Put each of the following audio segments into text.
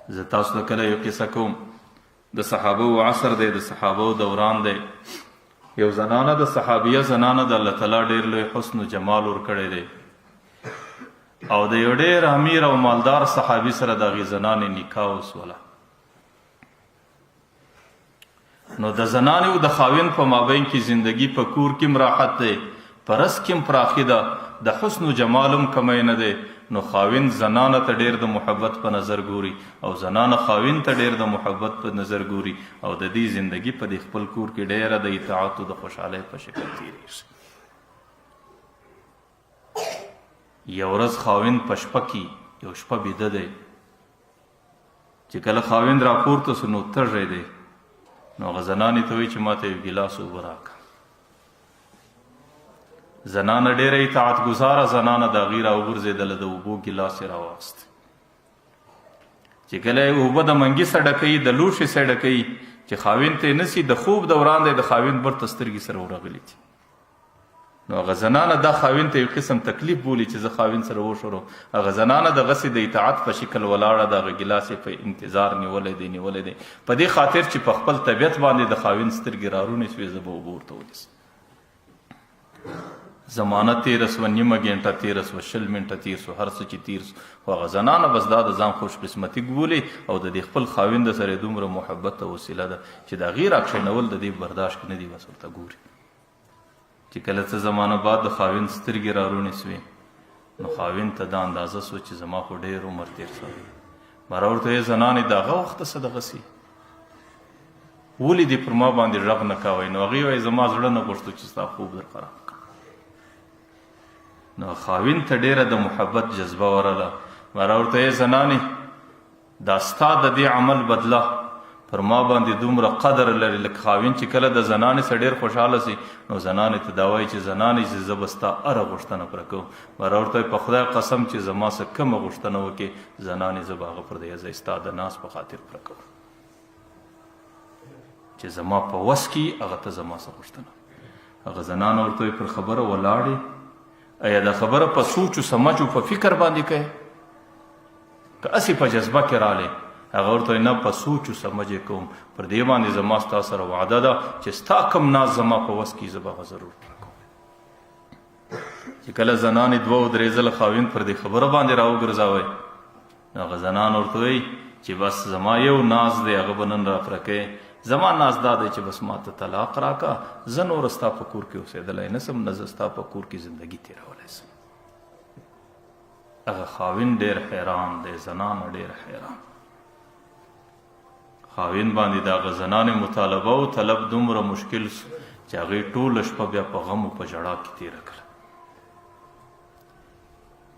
زه تاسو ته کله یو قصه کوم. د صحابه عصر دی، د صحابه دوران دی. یو زنانه د صحابیه زنانه د الله تعالی ډیر لوی حسن و جمال ورکړی دی، او د یو ډیر امیر او مالدار صحابي سره د هغې زنانې نکاح وسوله. نو د زنانې او د خاوند په مابین کې زندگی په کور کې راحت دی، په رزق کې پراخي ده، د حسن و جمال هم کمی نه دی. نو خاوند زنانه ته ډیر د محبت په نظر ګوري، او زنانه خاوند ته ډیر د محبت په نظر ګوري، او د دې زندگی په دې خپل کور کې ډیره د اطاعت او د خوشحالۍ په شکل تیریږي. یو ورځ خاوند په شپه کې یو شپه بیده دی، چې کله خاوند راپورته سو نو تږی دی. نو هغه زنانې ته وایي چې ماته یو ګیلاس اوبه راکړه. زنانه ډیره اطاعت ګزاره زنانه د هغې راوغورځېدله، د اوبو ګیلاس یې راواخیست. چې کله یې اوبه د منګي سه ډکوي، د لوښي سه ډکوي، چې خاوند ته یې نسي، د خوب دوران دی، د خاوند برته سترګې سره ورغلي دي. نو هغه زنانه دا خاوند ته یو قسم تکلیف بولي چې زه خاوند سره وشورو. هغه زنانه دغسې د اطاعت په شکل ولاړه د هغه ګیلاس یې په انتظار نیولی دی. په دې خاطر چې په خپل طبیعت باندې د خاوند سترګې رارونې سوې، زه به اوبه ورته ونیسم. زمانه تیره سوه، نیمه ګینټه تیره سوه، 20 منټه تیر سو، هر څه چې تیر سو، خو هغه زنانه بس دا د ځان خوش قسمتي بولي، او د دې خپل خاوند سره دومره محبت او وسیله ده چې د هغې راکښېنول د دې برداشت نه دي. بس ورته ګوري چې کله څه زمانه بعد د خاوند سترګې رارونې سوې، نو خاوند ته دا اندازه سو چې زما خو ډېر عمر تیر سوی. مره ورته یې زنانې د هغه وخته څه دغسې ولې دې پر ما باندې غږ نه کوئ؟ نو هغې وایي زما زړه نه غوښتو چې ستا خوب در خراب کړم. نو خاوند ته ډېره د محبت جذبه ورله. مره ورته یې زنانې دا ستا د دې عمل بدله پر ما باندې دومره قدر لري، لکه خاوند چې کله د زنانې سره ډېر خوشحاله سي، نو زنانې ته دا وایي چې زنانې چې زه به ستا هره غوښتنه پوره کوم. مره ورته په خدای قسم چې زما څه کومه غوښتنه وکړې، زنانې زه به هغه پر دی زه ستا د ناز په خاطر پوره کوم، چې زما په وس کې هغه ته زما څه غوښتنه. هغه زنانه ورته پر خبره ولاړې، ایا دا خبره په سوچ و سمج و په فکر باندې کوې که هسې په جذبه کې رالی؟ هغه ورته نه، په سوچ و سمج یې کوم، پر دې باندې زما ستا سره وعده ده چې ستا کم ناز زما په وس کې زه به هغه ضرور پوره کوم. چې کله زنانې 2 و 3 ځله خاوند پر دې خبره باندې راوګرځوئ، نو هغه زنان ورته وایي چې بس زما یو ناز دی، هغه به نن را پوره کوې. زما ناز دا دی چې بس ما ته طلاق راکړه، زه نور ستا په کور کې اوسېدلی نه سم، نه زه ستا په کور کې زندګي تېرولی سم. هغه خاوند ډېر حیران دی، زنانه ډېر حیران. خاوند باندې د هغه زنانې مطالبه او طلب دومره مشکل سو چې هغې ټوله شپه بیا په غم او په ژړا کې تېره کړه.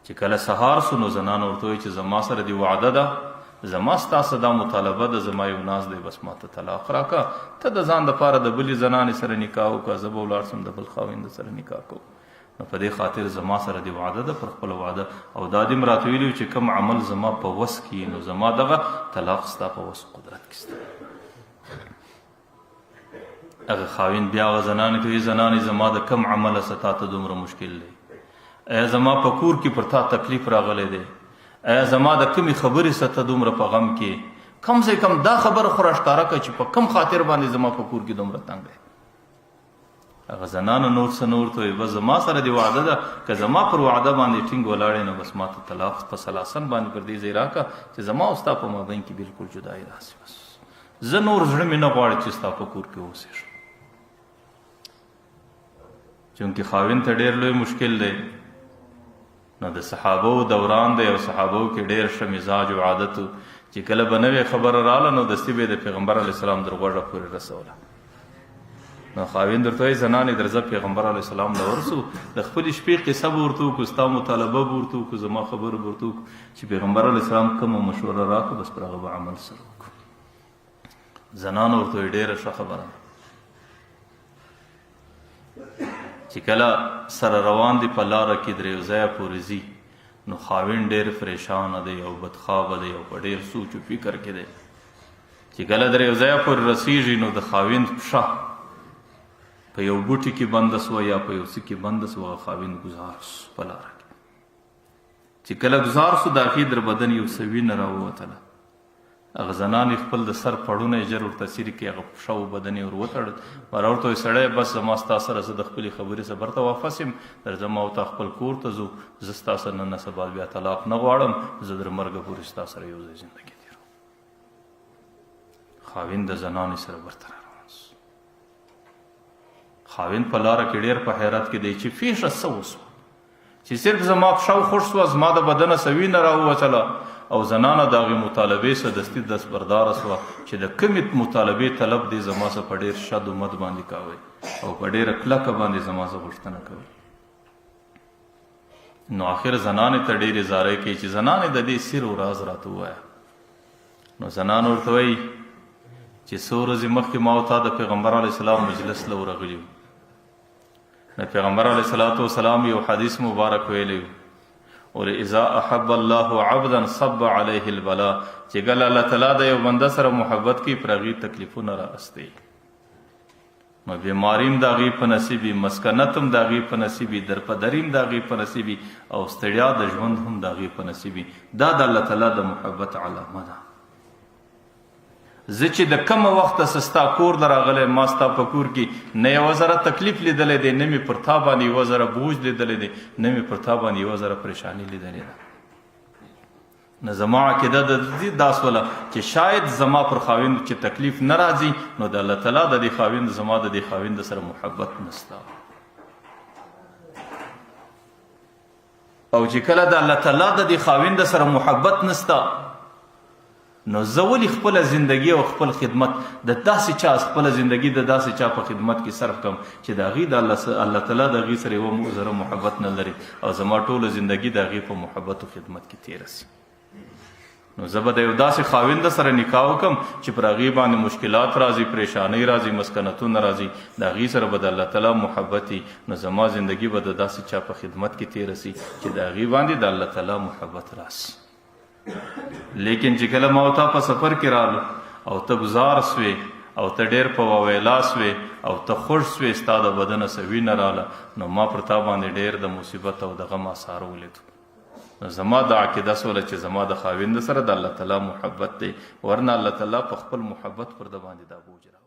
چې کله سهار سو، نو زنانه ورته وایي چې زما سره دې وعده ده، زما ستاسو دا مطالبه ده، زما یو ناز دی، بس ما ته طلاق راکړه، ته د ځان دپاره د بلې زنانې سره نکاح وکړه، زه به ولاړ سم د بل خاوند سره نکاح کوم. نو په دې خاطر زما سره دې وعده ده، پر خپله وعده، او دا دې م راته ویلي چې کوم عمل زما په وس کې، نو زما دغه طلاق ستا په وس قدرت کې سته. هغه خاوند بیا هغه زنانې ته وایي زنانې زما د کوم عمله څه تا ته دومره مشکل دی؟ ایا زما په کور کې پر تا تکلیف راغلی دی؟ ایا زما د کمې خبرې څه ته دومره په غم کې؟ کم سے کم دا خبره خو راښکاره کړه چې په کم خاطر باندې زما په کور کې دومره تنګ دی. هغه زنانه نور څه نه ورته وایي، بس زما سره دې وعده ده، که زما پر وعده باندې ټینګ ولاړې، نو بس ما ته طلاق په سلاسن باندې پر دې ځای راکړه چې زما او ستا په مابین کې بلکل جدایي راسي. بس زه نور زړه مې نه غواړي چې ستا په کور کې اوسېږم. چونکې خاوند ته ډېر لوی مشکل دی. نو د صحابو دوران دی، او صحابو کې ډېر ښه مزاج او عادت و چې کله به نوې خبره راله، نو دستي به یې د پیغمبر علیه السلام در غوږه پورې رسوله. نو خاوند ورته وایي زنانې درځه پیغمبر علیه السلام له ورسو، د خپلې شپې قصه به ورته وکړو، ستا مطالبه به ورته وکړو، زما خبره به ورته وکړو چې پیغمبر علیه السلام کومه مشوره راکړه، بس پر هغه به عمل سره وکړو. زنانو ورته وایي ډېره ښه خبره ده. چې کله سره روان دي په لاره کې درې ځایه پورې ځي، نو خاوند ډېر پریشانه دی او بدخوابه دی او په ډېر سوچ و فکر کې دی. چې کله درې ځایه پورې رسېږي، نو د خاوند پښه په یو بوټي کې بنده سوه یا په یو څه کې بنده سوه، هغه خاوند ګزار سو په لاره کې. چې کله ګزار سو، د هغې در بدن یو څه وینه راووتله. هغه زنانې خپل د سر پړونه یې ژر ورته څیرې کړي، هغه پښه و بدن یې ور وتړل. ماره ورته وایي سړی بس زما ستا سره زه د خپلې خبرې سفر ته واپس یم، درځم او تا خپل کور ته ځو، زه ستا سره نن سبا بیا طلاق نه غواړم، زه در مرګه پورې ستا سره یو ځای زندګي تېروم. خاوند د زنانې سره ورته روان شو. خاوند په لاره کې ډېر په حیرت کې دی چې پیښه څه وسوه چې صرف زما پښه وخوږ شوه، زما د بدنه څه وینه راووتله او زنانه د هغې مطالبې څه دستي دستبرداره شوه چې د کومې مطالبې طلب دی زما څه په ډېر شد و مد باندې کوئ او په ډېره کلکه باندې زما څه غوښتنه کوي. نو آخر زنانې ته ډېرې زارۍ کوي چې زنانې د دې سر و راز راته ووایه. نو زنان ورته وایي چې څو ورځې مخکې ما او تا د پیغمبر علیه السلام مجلس له ورغلي وو. د پیغمبر علیه الصلاة والسلام یو حدیث مبارک ویلی و اور اذا احب الله عبدا صب علیه البلا، چې کله الله تعالی د یو بنده سره محبت کوي پر هغې تکلیفونه رااستوي. نو بیماریم د هغې په نصیبي، مسکنت هم د هغې په نصیبي، درپدریم د هغې په نصیبي او ستړیا د ژوند هم د هغې په نصیبي. دا د الله تعالی د محبت علامه ده. زه چې د کومه وخته ستا کور ته راغلی، ما ستا په کور کې نه یوه ذره تکلیف لیدلی دی، نه مې پر تا باندې یوه ذره بوج لیدلی دی، نه مې پر تا باندې یوه ذره پریشاني لیدلې ده. نو زما عقیده د دې دا سوله چې شاید زما پر خاوند چې تکلیف نه راځي نو د الله تعالی د دې خاوند زما د دې خاوند سره محبت نسته. او چې کله د الله تعالی د دې خاوند سره محبت نسته نو زه ولې خپله زندگی او خپل خدمت د داسې چا خپله زندگی د داسې چا په خدمت کې صرف کم چې د هغې د الله تعالی د هغې سره یوه ذره محبت نه لري او زما ټوله زندگی د هغې په محبت او خدمت کې تېره سي. نو زه به د یو داسې خاوند سره نکاح وکړم چې پر هغې باندې مشکلات راځي، پریشانۍ راځي، مسکنتونه راځي، د هغې سره به د الله تعالی محبت وي. نو زما زندگی به د داسې چا په خدمت کې تېره سي چې د هغې باندې د الله تعالی محبت راسي. لیکن چې کله ما او تا په سفر کې رالو او ته ګزار سوې او ته ډېر په واویلا سوې او ته خوږ سوې، ستا د بدنه څه وینه راله، نو ما پر تا باندې ډېر د مصیبت او د غم آثار ولیدو. زما د عقیده سوله چې زما د خاوند سره د الله تعالی محبت دی، ورنه الله تعالی په خپل محبت پر د باندې دا بوج راوړي.